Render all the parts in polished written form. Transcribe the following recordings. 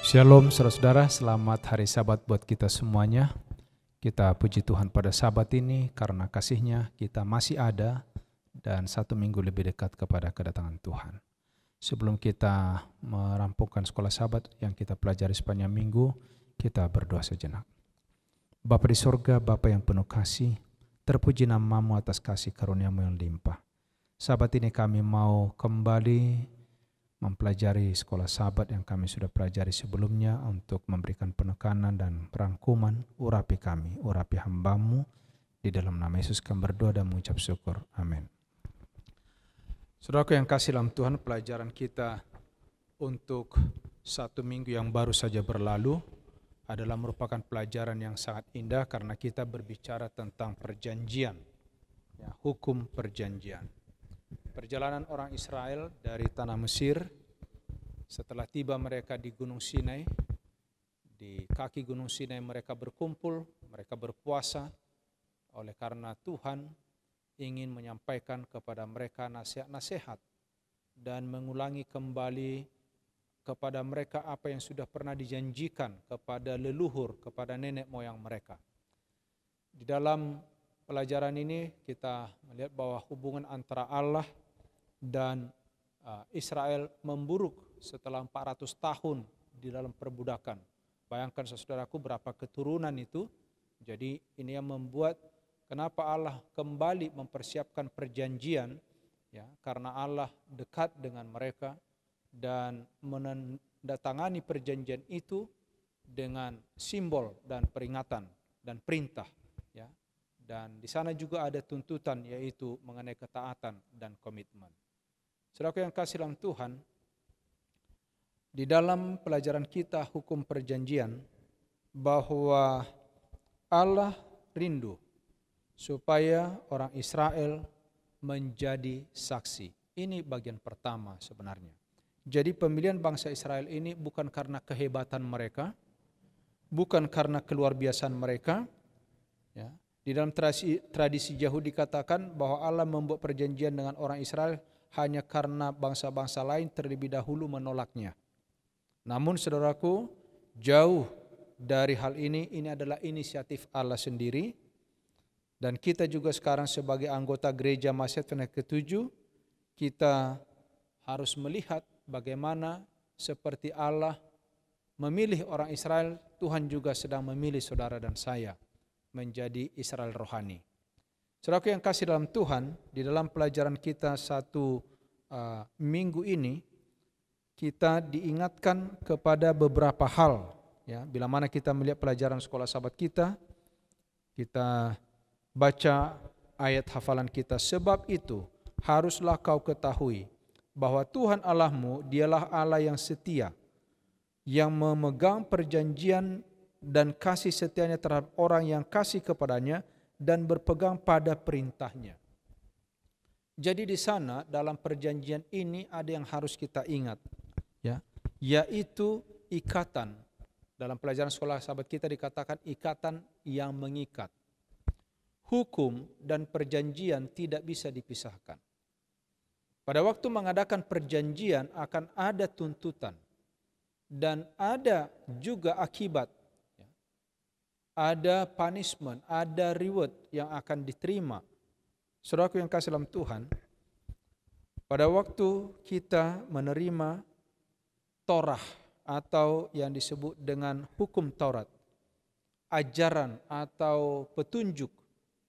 Shalom saudara-saudara, selamat hari Sabat buat kita semuanya. Kita puji Tuhan pada Sabat ini karena kasih-Nya kita masih ada dan satu minggu lebih dekat kepada kedatangan Tuhan. Sebelum kita merampungkan sekolah Sabat yang kita pelajari sepanjang minggu, kita berdoa sejenak. Bapa di sorga, Bapa yang penuh kasih, terpuji nama-Mu atas kasih karunia-Mu yang limpah. Sabat ini kami mau kembali mempelajari sekolah Sabat yang kami sudah pelajari sebelumnya untuk memberikan penekanan dan perangkuman. Urapi kami, urapi hamba-Mu. Di dalam nama Yesus kami berdoa dan mengucap syukur. Amin. Saudaraku yang kasih dalam Tuhan, pelajaran kita untuk satu minggu yang baru saja berlalu adalah merupakan pelajaran yang sangat indah karena kita berbicara tentang perjanjian, ya, hukum perjanjian. Perjalanan orang Israel dari tanah Mesir, setelah tiba mereka di Gunung Sinai, di kaki Gunung Sinai mereka berkumpul, mereka berpuasa, oleh karena Tuhan ingin menyampaikan kepada mereka nasihat-nasihat dan mengulangi kembali kepada mereka apa yang sudah pernah dijanjikan kepada leluhur, kepada nenek moyang mereka. Di dalam pelajaran ini kita melihat bahwa hubungan antara Allah dan Israel memburuk setelah 400 tahun di dalam perbudakan. Bayangkan saudaraku berapa keturunan itu. Jadi ini yang membuat kenapa Allah kembali mempersiapkan perjanjian, ya, karena Allah dekat dengan mereka dan menandatangani perjanjian itu dengan simbol dan peringatan dan perintah, ya. Dan di sana juga ada tuntutan, yaitu mengenai ketaatan dan komitmen. Saudaraku yang kasih dalam Tuhan, di dalam pelajaran kita hukum perjanjian, bahwa Allah rindu supaya orang Israel menjadi saksi. Ini bagian pertama sebenarnya. Jadi pemilihan bangsa Israel ini bukan karena kehebatan mereka, bukan karena keluar biasaan mereka, ya. Di dalam tradisi Yahudi dikatakan bahwa Allah membuat perjanjian dengan orang Israel hanya karena bangsa-bangsa lain terlebih dahulu menolaknya. Namun saudaraku, jauh dari hal ini adalah inisiatif Allah sendiri. Dan kita juga sekarang sebagai anggota gereja Masehat ke-7, kita harus melihat bagaimana seperti Allah memilih orang Israel, Tuhan juga sedang memilih saudara dan saya menjadi Israel rohani. Saudaraku yang kasih dalam Tuhan, di dalam pelajaran kita satu minggu ini, kita diingatkan kepada beberapa hal. Ya, bila mana kita melihat pelajaran sekolah Sabat kita baca ayat hafalan kita. Sebab itu haruslah kau ketahui bahwa Tuhan Allahmu dialah Allah yang setia, yang memegang perjanjian dan kasih setianya terhadap orang yang kasih kepadanya dan berpegang pada perintahnya. Jadi di sana dalam perjanjian ini ada yang harus kita ingat, ya, yaitu ikatan. Dalam pelajaran sekolah Sabat kita dikatakan ikatan yang mengikat. Hukum dan perjanjian tidak bisa dipisahkan. Pada waktu mengadakan perjanjian akan ada tuntutan dan ada juga akibat. Ada punishment, ada reward yang akan diterima. Saudaraku yang kasih dalam Tuhan, pada waktu kita menerima Torah atau yang disebut dengan hukum Taurat, ajaran atau petunjuk,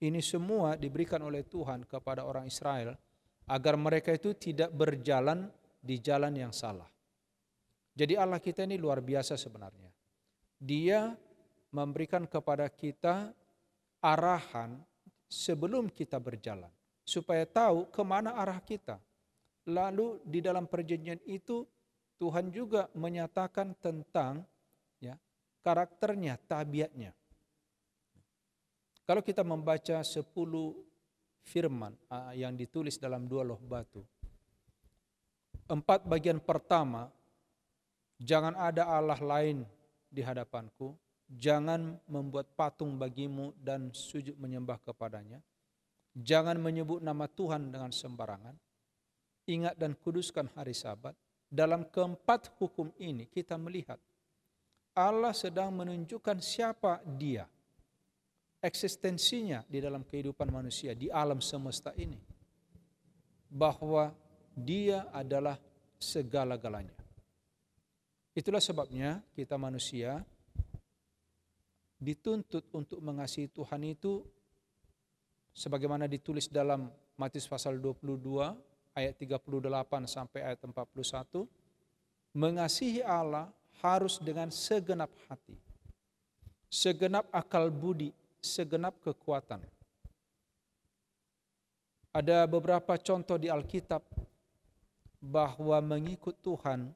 ini semua diberikan oleh Tuhan kepada orang Israel agar mereka itu tidak berjalan di jalan yang salah. Jadi Allah kita ini luar biasa sebenarnya. Dia memberikan kepada kita arahan sebelum kita berjalan, supaya tahu kemana arah kita. Lalu di dalam perjanjian itu Tuhan juga menyatakan tentang, ya, karakternya, tabiatnya. Kalau kita membaca 10 firman yang ditulis dalam 2 loh batu, 4 bagian pertama, jangan ada Allah lain di hadapanku, jangan membuat patung bagimu dan sujud menyembah kepadanya. Jangan menyebut nama Tuhan dengan sembarangan. Ingat dan kuduskan hari Sabat. Dalam keempat hukum ini kita melihat Allah sedang menunjukkan siapa Dia, eksistensinya di dalam kehidupan manusia, di alam semesta ini, bahwa Dia adalah segala-galanya. Itulah sebabnya kita manusia dituntut untuk mengasihi Tuhan itu sebagaimana ditulis dalam Matius pasal 22 ayat 38 sampai ayat 41, mengasihi Allah harus dengan segenap hati, segenap akal budi, segenap kekuatan. Ada beberapa contoh di Alkitab bahwa mengikut Tuhan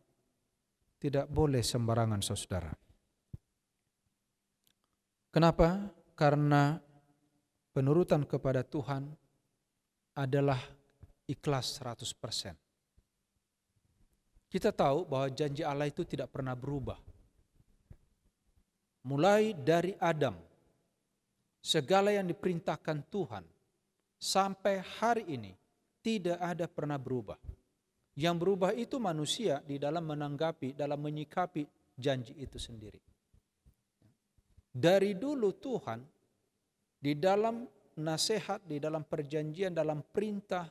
tidak boleh sembarangan, saudara. Kenapa? Karena penurutan kepada Tuhan adalah ikhlas 100%. Kita tahu bahwa janji Allah itu tidak pernah berubah. Mulai dari Adam, segala yang diperintahkan Tuhan sampai hari ini tidak ada pernah berubah. Yang berubah itu manusia di dalam menanggapi, dalam menyikapi janji itu sendiri. Dari dulu Tuhan di dalam nasihat, di dalam perjanjian, dalam perintah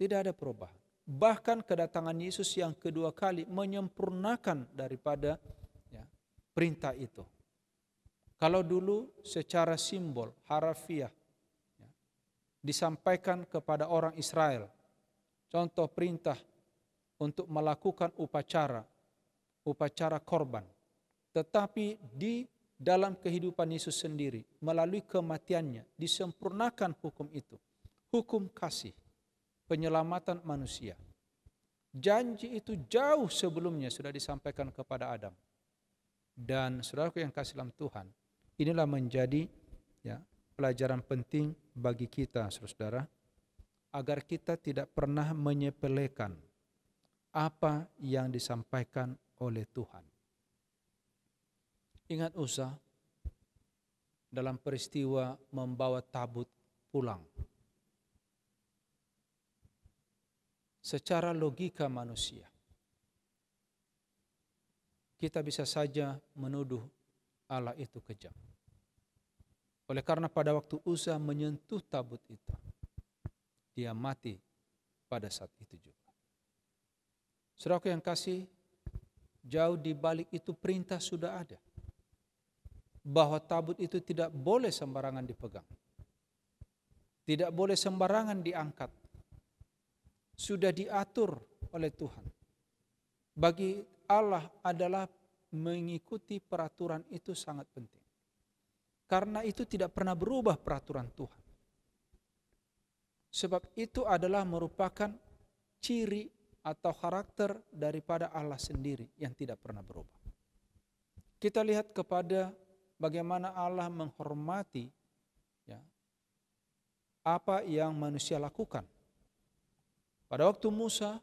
tidak ada perubahan. Bahkan kedatangan Yesus yang kedua kali menyempurnakan daripada perintah itu. Kalau dulu secara simbol, harafiah, disampaikan kepada orang Israel, contoh perintah untuk melakukan upacara korban. Tetapi di dalam kehidupan Yesus sendiri, melalui kematiannya, disempurnakan hukum itu. Hukum kasih, penyelamatan manusia. Janji itu jauh sebelumnya sudah disampaikan kepada Adam. Dan saudaraku yang kasih dalam Tuhan, inilah menjadi pelajaran penting bagi kita, saudara, agar kita tidak pernah menyepelekan apa yang disampaikan oleh Tuhan. Ingat Usa dalam peristiwa membawa tabut pulang. Secara logika manusia, kita bisa saja menuduh Allah itu kejam. Oleh karena pada waktu Usa menyentuh tabut itu, dia mati pada saat itu juga. Saudaraku yang kasih, jauh di balik itu perintah sudah ada, bahwa tabut itu tidak boleh sembarangan dipegang, tidak boleh sembarangan diangkat. Sudah diatur oleh Tuhan. Bagi Allah adalah mengikuti peraturan itu sangat penting. Karena itu tidak pernah berubah peraturan Tuhan. Sebab itu adalah merupakan ciri atau karakter daripada Allah sendiri yang tidak pernah berubah. Kita lihat kepada bagaimana Allah menghormati apa yang manusia lakukan. Pada waktu Musa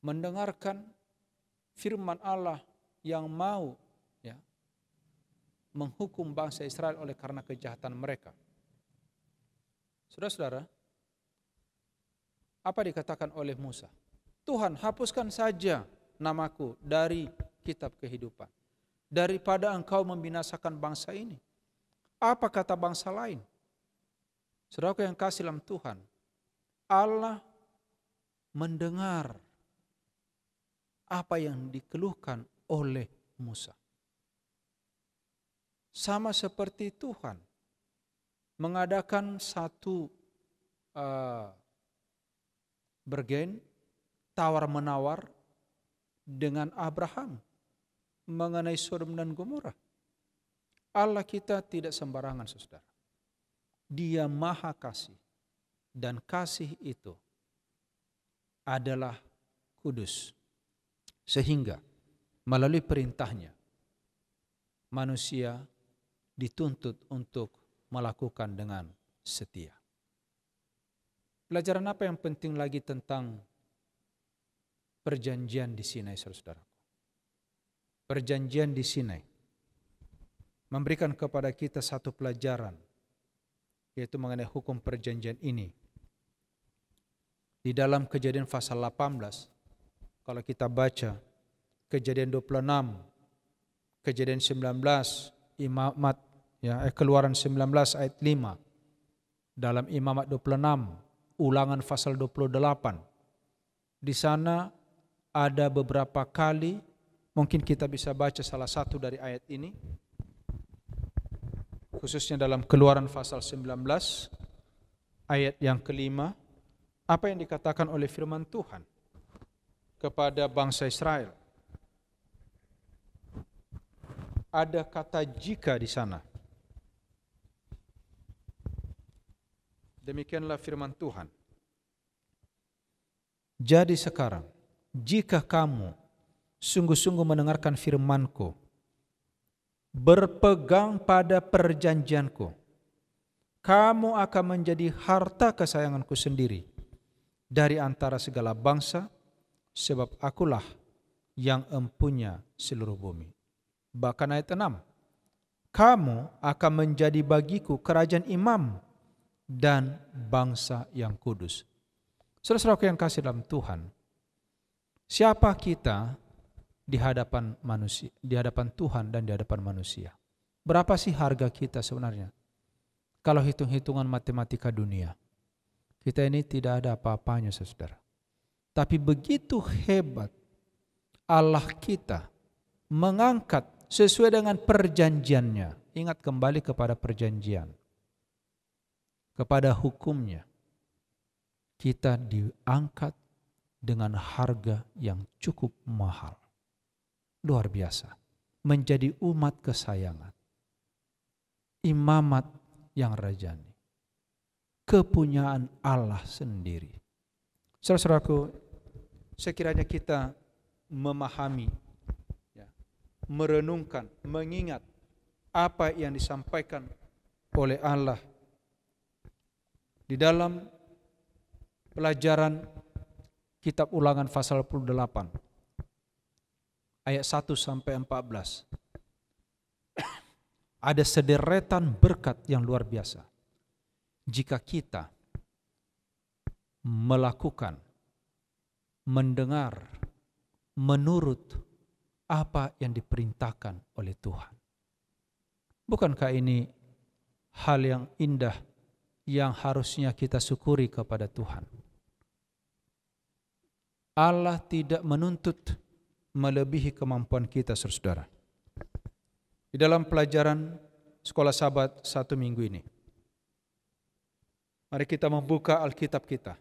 mendengarkan firman Allah yang mau menghukum bangsa Israel oleh karena kejahatan mereka. Saudara-saudara, apa dikatakan oleh Musa? Tuhan, hapuskan saja namaku dari kitab kehidupan, daripada engkau membinasakan bangsa ini. Apa kata bangsa lain? Saudaraku yang kasih dalam Tuhan, Allah mendengar apa yang dikeluhkan oleh Musa. Sama seperti Tuhan mengadakan satu bergen tawar-menawar dengan Abraham mengenai Sodom dan Gomora. Allah kita tidak sembarangan, saudara. Dia maha kasih. Dan kasih itu adalah kudus. Sehingga melalui perintahnya manusia dituntut untuk melakukan dengan setia. Pelajaran apa yang penting lagi tentang perjanjian di Sinai, saudara-saudaraku? Perjanjian di Sinai memberikan kepada kita satu pelajaran, yaitu mengenai hukum perjanjian ini. Di dalam Kejadian pasal 18, kalau kita baca Kejadian 26 Kejadian 19, Imamat, ya, Keluaran 19 ayat 5, dalam Imamat 26, Ulangan pasal 28. Di sana ada beberapa kali, mungkin kita bisa baca salah satu dari ayat ini, khususnya dalam Keluaran pasal 19 ayat yang kelima, apa yang dikatakan oleh firman Tuhan kepada bangsa Israel. Ada kata jika di sana. Demikianlah firman Tuhan. Jadi sekarang, jika kamu sungguh-sungguh mendengarkan firman-Ku, berpegang pada perjanjian-Ku, kamu akan menjadi harta kesayangan-Ku sendiri dari antara segala bangsa, sebab Akulah yang empunya seluruh bumi. Bahkan ayat 6, kamu akan menjadi bagiku kerajaan imam dan bangsa yang kudus. Saudara-saudaraku yang kasih dalam Tuhan, siapa kita di hadapan manusia, di hadapan Tuhan dan di hadapan manusia? Berapa sih harga kita sebenarnya? Kalau hitung-hitungan matematika dunia, kita ini tidak ada apa-apanya, saudara. Tapi begitu hebat Allah kita mengangkat sesuai dengan perjanjiannya. Ingat kembali kepada perjanjian, kepada hukumnya. Kita diangkat dengan harga yang cukup mahal. Luar biasa. Menjadi umat kesayangan. Imamat yang rajani. Kepunyaan Allah sendiri. Saudara-saudaraku, sekiranya kita memahami, merenungkan, mengingat apa yang disampaikan oleh Allah di dalam pelajaran kitab Ulangan pasal 28 ayat 1 sampai 14. Ada sederetan berkat yang luar biasa jika kita melakukan, mendengar, menurut apa yang diperintahkan oleh Tuhan. Bukankah ini hal yang indah yang harusnya kita syukuri kepada Tuhan? Allah tidak menuntut melebihi kemampuan kita, saudara. Di dalam pelajaran Sekolah Sabat 1 minggu ini, mari kita membuka Alkitab kita.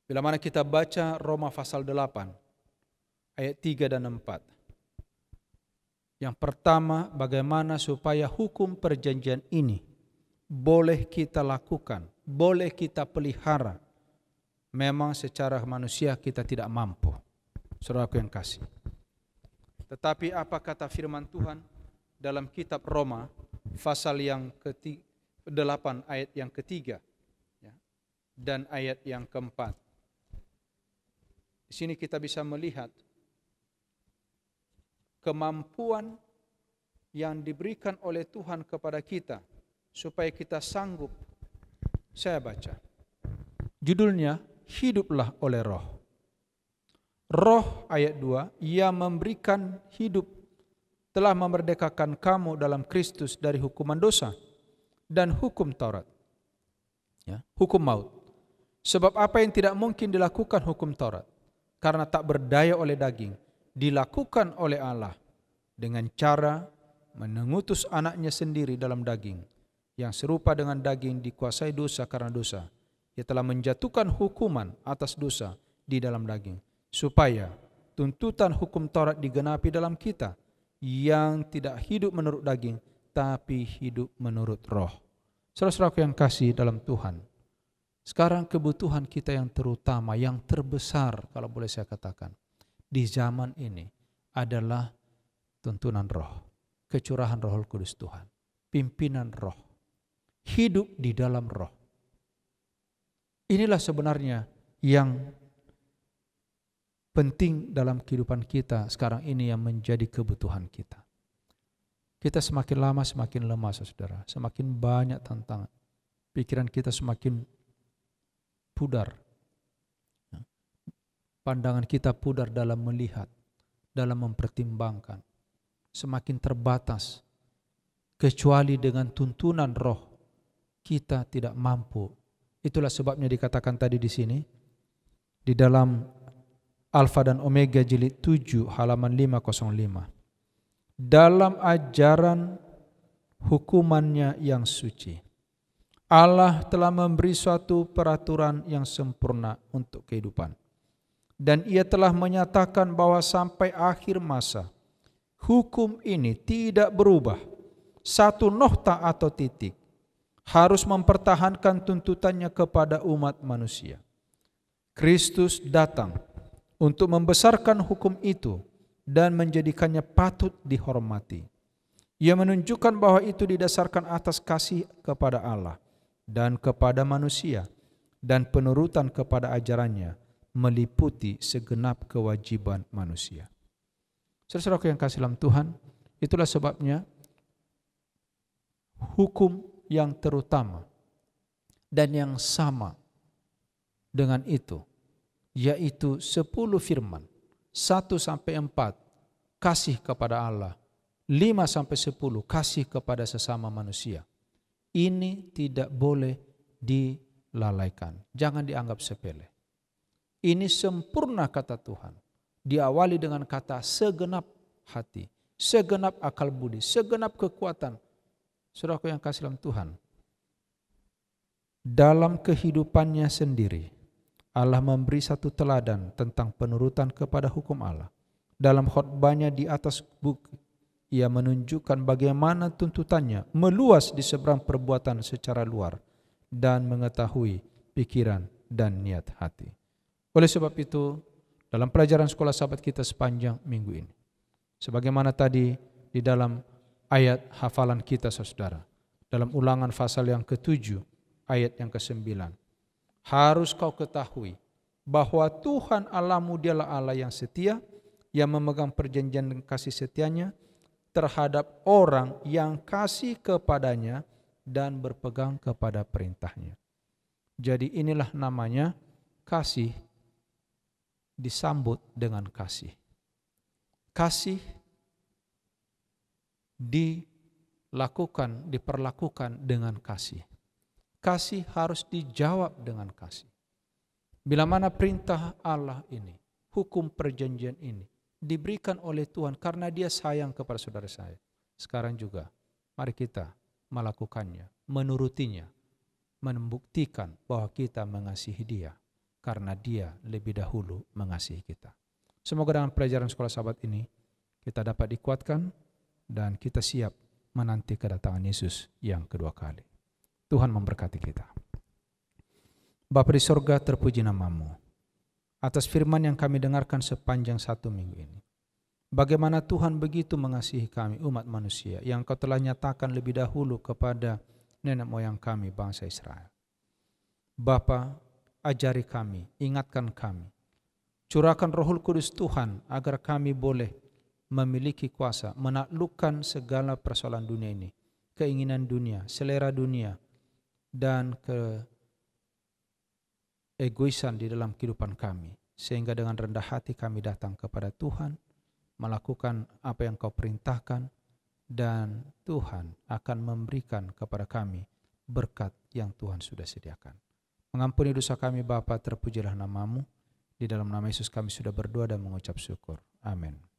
Bila mana kita baca Roma pasal 8, ayat 3 dan 4. Yang pertama, bagaimana supaya hukum perjanjian ini boleh kita lakukan, boleh kita pelihara. Memang secara manusia kita tidak mampu, saudaraku yang kasih. Tetapi apa kata firman Tuhan dalam kitab Roma pasal yang ke-8 ayat yang ketiga dan ayat yang keempat. Di sini kita bisa melihat kemampuan yang diberikan oleh Tuhan kepada kita supaya kita sanggup. Saya baca. Judulnya, Hiduplah oleh Roh. Roh ayat 2, Ia memberikan hidup, telah memerdekakan kamu dalam Kristus dari hukuman dosa dan hukum Taurat. Hukum maut. Sebab apa yang tidak mungkin dilakukan hukum Taurat, karena tak berdaya oleh daging, dilakukan oleh Allah dengan cara mengutus anaknya sendiri dalam daging, yang serupa dengan daging dikuasai dosa karena dosa. Ia telah menjatuhkan hukuman atas dosa di dalam daging, supaya tuntutan hukum Taurat digenapi dalam kita, yang tidak hidup menurut daging, tapi hidup menurut Roh. Saudara-saudaraku yang kasih dalam Tuhan, sekarang kebutuhan kita yang terutama, yang terbesar kalau boleh saya katakan, di zaman ini adalah tuntunan Roh, kecurahan Roh Kudus Tuhan, pimpinan Roh, hidup di dalam Roh. Inilah sebenarnya yang penting dalam kehidupan kita sekarang ini, yang menjadi kebutuhan kita. Kita semakin lama semakin lemah, saudara, semakin banyak tantangan. Pikiran kita semakin pudar. Pandangan kita pudar dalam melihat, dalam mempertimbangkan. semakin terbatas. Kecuali dengan tuntunan Roh, kita tidak mampu. Itulah sebabnya dikatakan tadi di sini, di dalam Alfa dan Omega jilid 7 halaman 505. Dalam ajaran hukumannya yang suci, Allah telah memberi suatu peraturan yang sempurna untuk kehidupan. Dan Ia telah menyatakan bahwa sampai akhir masa, hukum ini tidak berubah. Satu nokta atau titik harus mempertahankan tuntutannya kepada umat manusia. Kristus datang untuk membesarkan hukum itu dan menjadikannya patut dihormati. Ia menunjukkan bahwa itu didasarkan atas kasih kepada Allah dan kepada manusia, dan penurutan kepada ajarannya meliputi segenap kewajiban manusia. Saudara-saudaraku yang kasih dalam Tuhan, itulah sebabnya hukum yang terutama dan yang sama dengan itu, yaitu 10 firman, 1-4 kasih kepada Allah, 5-10 kasih kepada sesama manusia. Ini tidak boleh dilalaikan, jangan dianggap sepele. Ini sempurna kata Tuhan, diawali dengan kata segenap hati, segenap akal budi, segenap kekuatan. Saudaraku yang kasih dalam Tuhan, dalam kehidupannya sendiri, Allah memberi satu teladan tentang penurutan kepada hukum Allah. Dalam khotbahnya di atas bukit, Ia menunjukkan bagaimana tuntutannya meluas di seberang perbuatan secara luar dan mengetahui pikiran dan niat hati. Oleh sebab itu, dalam pelajaran sekolah sahabat kita sepanjang minggu ini, sebagaimana tadi di dalam ayat hafalan kita saudara, dalam Ulangan pasal yang ke-7 ayat yang ke-9, harus kau ketahui bahwa Tuhan Allahmu dialah Allah yang setia, yang memegang perjanjian dan kasih setianya terhadap orang yang kasih kepadanya dan berpegang kepada perintahnya. Jadi inilah namanya kasih disambut dengan kasih. Kasih diperlakukan dengan kasih. Kasih harus dijawab dengan kasih. Bila mana perintah Allah ini, hukum perjanjian ini diberikan oleh Tuhan karena Dia sayang kepada saudara saya, sekarang juga mari kita melakukannya, menurutinya, membuktikan bahwa kita mengasihi Dia karena Dia lebih dahulu mengasihi kita. Semoga dengan pelajaran sekolah sahabat ini kita dapat dikuatkan dan kita siap menanti kedatangan Yesus yang kedua kali. Tuhan memberkati kita. Bapa di sorga, terpuji nama-Mu atas firman yang kami dengarkan sepanjang 1 minggu ini. Bagaimana Tuhan begitu mengasihi kami umat manusia yang Kau telah nyatakan lebih dahulu kepada nenek moyang kami bangsa Israel. Bapa, ajari kami, ingatkan kami. Curahkan Rohul Kudus Tuhan agar kami boleh memiliki kuasa menaklukkan segala persoalan dunia ini, keinginan dunia, selera dunia, dan egoisan di dalam kehidupan kami, sehingga dengan rendah hati kami datang kepada Tuhan, melakukan apa yang Kau perintahkan, dan Tuhan akan memberikan kepada kami berkat yang Tuhan sudah sediakan. Mengampuni dosa kami Bapa, terpujilah nama-Mu. Di dalam nama Yesus kami sudah berdoa dan mengucap syukur. Amin.